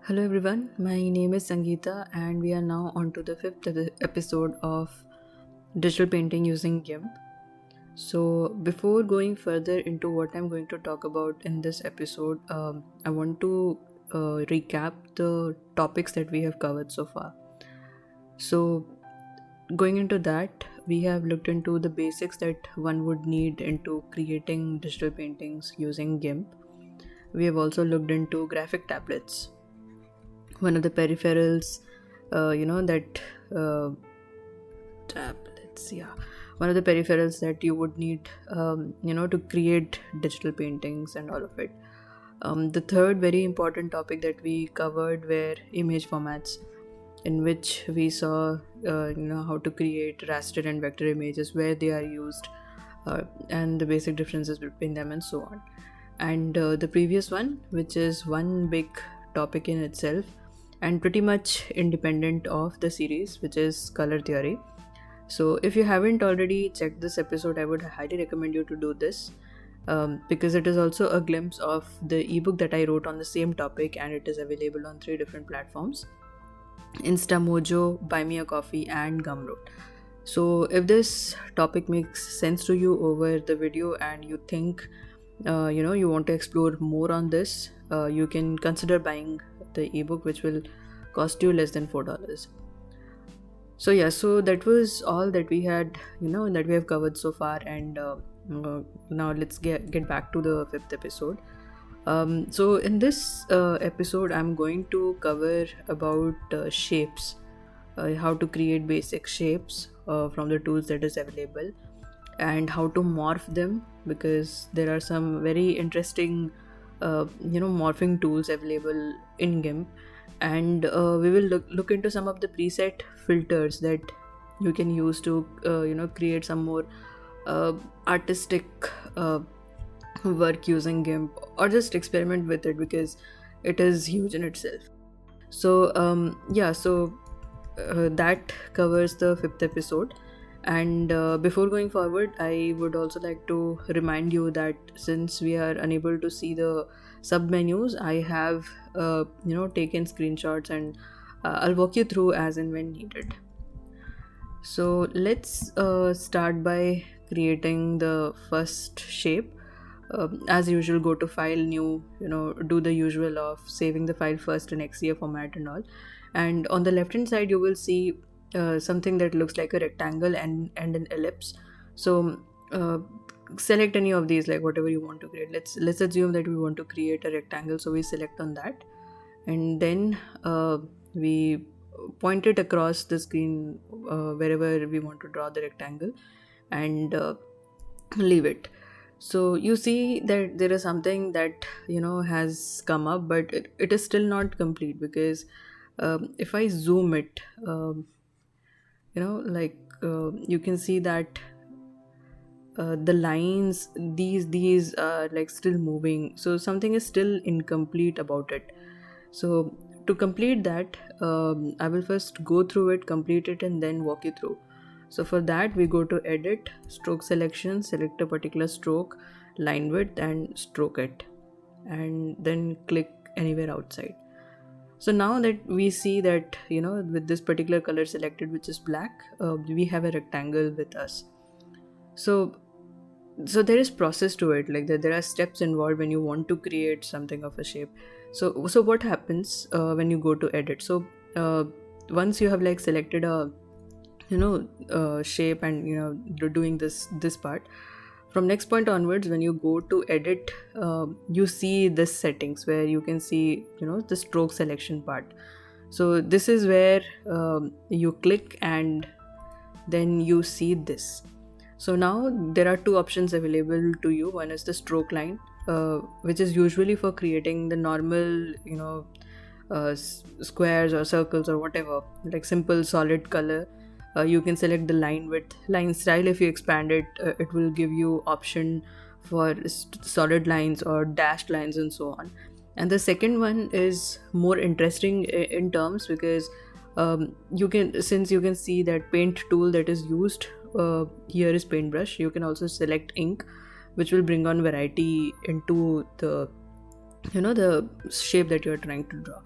Hello everyone, my name is Sangeeta and we are now on to the fifth episode of digital painting using GIMP. So before going further into what I'm going to talk about in this episode, I want to recap the topics that we have covered so far. So going into that, we have looked into the basics that one would need into creating digital paintings using GIMP. We have also looked into graphic tablets, one of the peripherals that tablets, yeah, one of the peripherals that you would need to create digital paintings and all of it. The third very important topic that we covered were image formats, in which we saw how to create raster and vector images, where they are used, and the basic differences between them and so on. And the previous one, which is one big topic in itself and pretty much independent of the series, which is color theory. So if you haven't already checked this episode, I would highly recommend you to do this, because it is also a glimpse of the ebook that I wrote on the same topic, and it is available on 3 different platforms: Instamojo, Buy Me a Coffee, and Gumroad. So if this topic makes sense to you over the video and you think you want to explore more on this, you can consider buying the ebook, which will cost you less than $4. So yeah, so that was all that we had, that we have covered so far, and now let's get back to the fifth episode. So in this episode, I'm going to cover about shapes, how to create basic shapes from the tools that is available, and how to morph them, because there are some very interesting morphing tools available in GIMP. And we will look into some of the preset filters that you can use to create some more artistic work using GIMP, or just experiment with it, because it is huge in itself. So that covers the fifth episode. And before going forward, I would also like to remind you that since we are unable to see the sub menus, I have taken screenshots, and I'll walk you through as and when needed. So let's start by creating the first shape. As usual, go to file, new, do the usual of saving the file first in XCF format and all. And on the left hand side, you will see something that looks like a rectangle and an ellipse. So select any of these, like whatever you want to create. Let's assume that we want to create a rectangle, so we select on that, and then we point it across the screen wherever we want to draw the rectangle, and leave it. So you see that there is something that has come up, but it is still not complete, because if I zoom it, you can see that the lines, these are like still moving, so something is still incomplete about it. So to complete that, I will first go through it, complete it, and then walk you through. So for that, we go to edit, stroke selection, select a particular stroke, line width, and stroke it, and then click anywhere outside. So now that we see that with this particular color selected, which is black, we have a rectangle with us. So there is process to it, like there are steps involved when you want to create something of a shape. So what happens when you go to edit? So once you have like selected a shape, and doing this part, from next point onwards, when you go to edit, you see this settings where you can see the stroke selection part. So this is where you click, and then you see this. So now there are 2 options available to you. One is the stroke line, which is usually for creating the normal squares or circles or whatever, like simple solid color. You can select the line width, line style. If you expand it, it will give you option for solid lines or dashed lines and so on. And the second one is more interesting in terms, because you can see that paint tool that is used here is paintbrush. You can also select ink, which will bring on variety into the shape that you are trying to draw.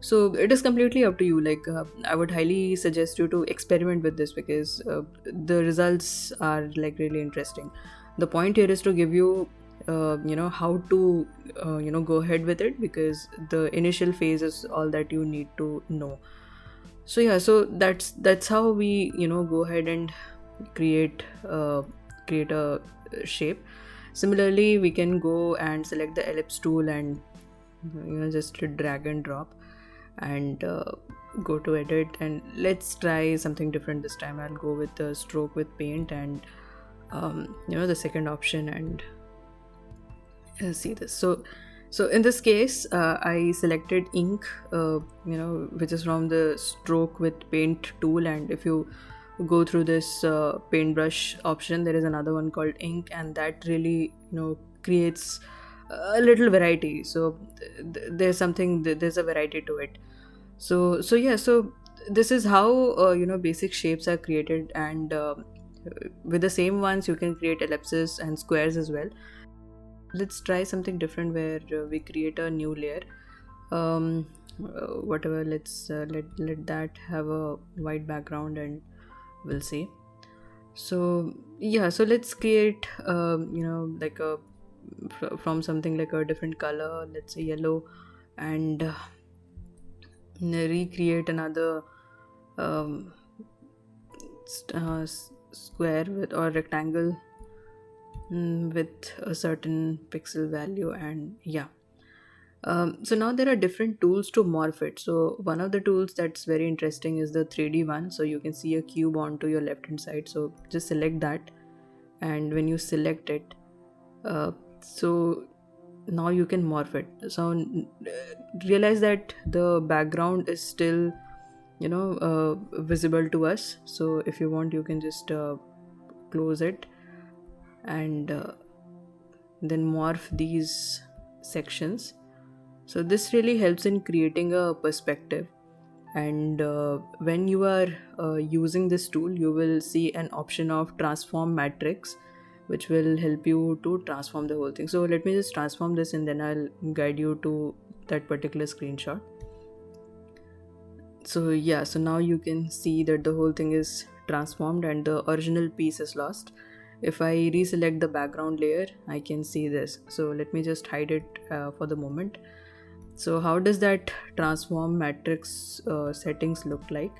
So it is completely up to you. Like I would highly suggest you to experiment with this, because the results are like really interesting. The point here is to give you how to go ahead with it, because the initial phase is all that you need to know. So yeah, so that's how we go ahead and create create a shape. Similarly, we can go and select the ellipse tool and just drag and drop, and go to edit, and let's try something different this time. I'll go with the stroke with paint, and the second option, and see this. So in this case, I selected ink, which is from the stroke with paint tool. And if you go through this paintbrush option, there is another one called ink, and that really creates a little variety. So there's a variety to it. So yeah, so this is how basic shapes are created, and with the same ones you can create ellipses and squares as well. Let's try something different, where we create a new layer. Whatever, let's let that have a white background, and we'll see. So yeah, so let's create like a from something like a different color, let's say yellow, and recreate another um, square with, or rectangle, with a certain pixel value. And yeah, so now there are different tools to morph it. So one of the tools that's very interesting is the 3D one. So you can see a cube onto your left hand side, so just select that, and when you select it, so now you can morph it. So realize that the background is still visible to us. So if you want, you can just close it, and then morph these sections. So this really helps in creating a perspective. And when you are using this tool, you will see an option of transform matrix, which will help you to transform the whole thing. So let me just transform this, and then I'll guide you to that particular screenshot. So yeah, so now you can see that the whole thing is transformed and the original piece is lost. If I reselect the background layer, I can see this. So let me just hide it for the moment. So how does that transform matrix settings look like?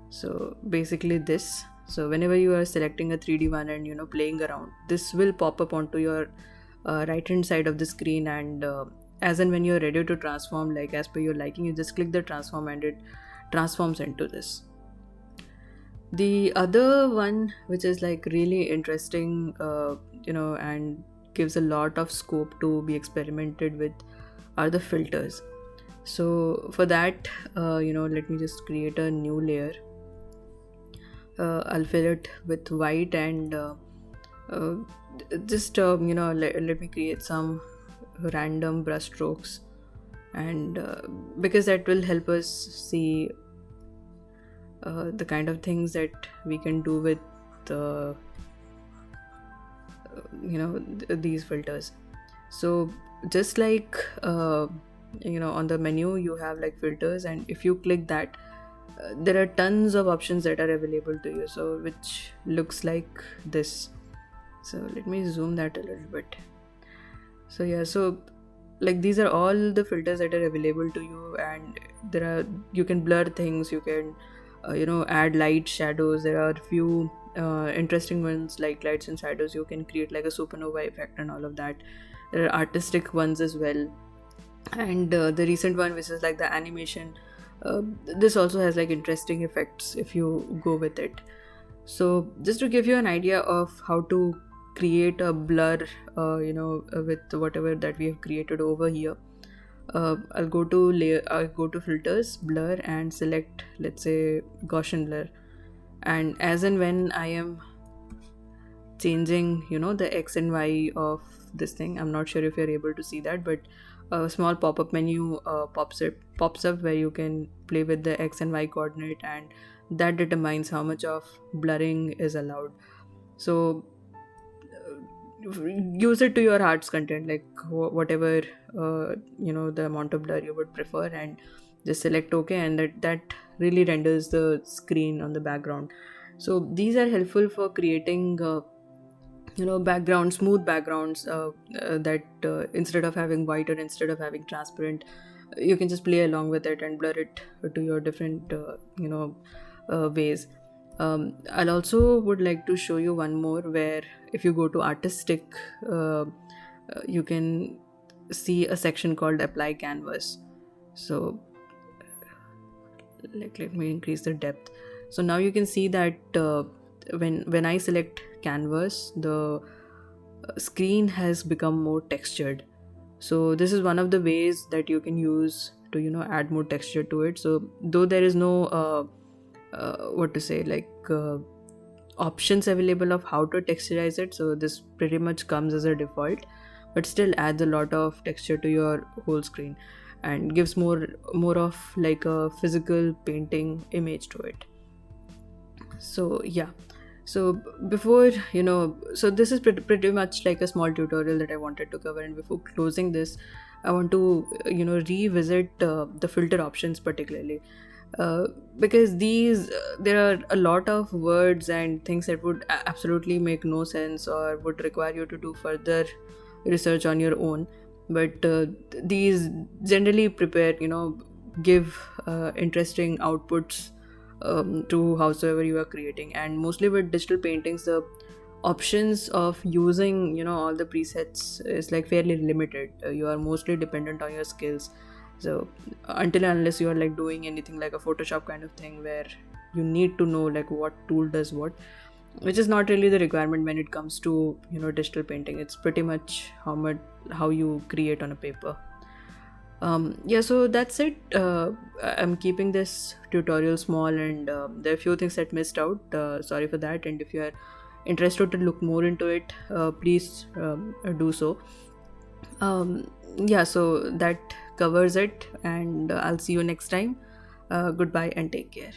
So basically this. So whenever you are selecting a 3D one and playing around, this will pop up onto your right hand side of the screen, and as and when you're ready to transform, like as per your liking, you just click the transform and it transforms into this. The other one, which is like really interesting, and gives a lot of scope to be experimented with, are the filters. So for that, let me just create a new layer. I'll fill it with white, and just let me create some random brush strokes, and because that will help us see the kind of things that we can do with these filters. So just like on the menu you have like filters, and if you click that, there are tons of options that are available to you, so which looks like this. So let me zoom that a little bit. So yeah, so like these are all the filters that are available to you, and you can blur things, you can add light, shadows. There are a few interesting ones like lights and shadows. You can create like a supernova effect and all of that. There are artistic ones as well, and the recent one, which is like the animation, this also has like interesting effects if you go with it. So just to give you an idea of how to create a blur with whatever that we have created over here, I'll go to filters, blur, and select, let's say, Gaussian blur. And as and when I am changing the X and Y of this thing, I'm not sure if you're able to see that, but a small pop-up menu pops up where you can play with the X and Y coordinate, and that determines how much of blurring is allowed. So use it to your heart's content, like whatever the amount of blur you would prefer, and just select OK, and that really renders the screen on the background. So these are helpful for creating smooth backgrounds, that instead of having white or instead of having transparent, you can just play along with it and blur it to your different ways. I'll also would like to show you one more, where if you go to artistic, you can see a section called apply canvas. So let me increase the depth. So now you can see that when I select canvas, the screen has become more textured. So this is one of the ways that you can use to add more texture to it. So though there is no options available of how to texturize it, so this pretty much comes as a default, but still adds a lot of texture to your whole screen and gives more of like a physical painting image to it. So yeah, so before so this is pretty much like a small tutorial that I wanted to cover, and before closing this, I want to revisit the filter options particularly, because there are a lot of words and things that would absolutely make no sense or would require you to do further research on your own, but these generally give interesting outputs to howsoever you are creating. And mostly with digital paintings, the options of using all the presets is like fairly limited. You are mostly dependent on your skills. So until and unless you are like doing anything like a Photoshop kind of thing, where you need to know like what tool does what, which is not really the requirement when it comes to digital painting. It's pretty much how you create on a paper. So that's it. I'm keeping this tutorial small, and there are a few things that missed out. Sorry for that. And if you are interested to look more into it, please do so. So that covers it, and I'll see you next time. Goodbye and take care.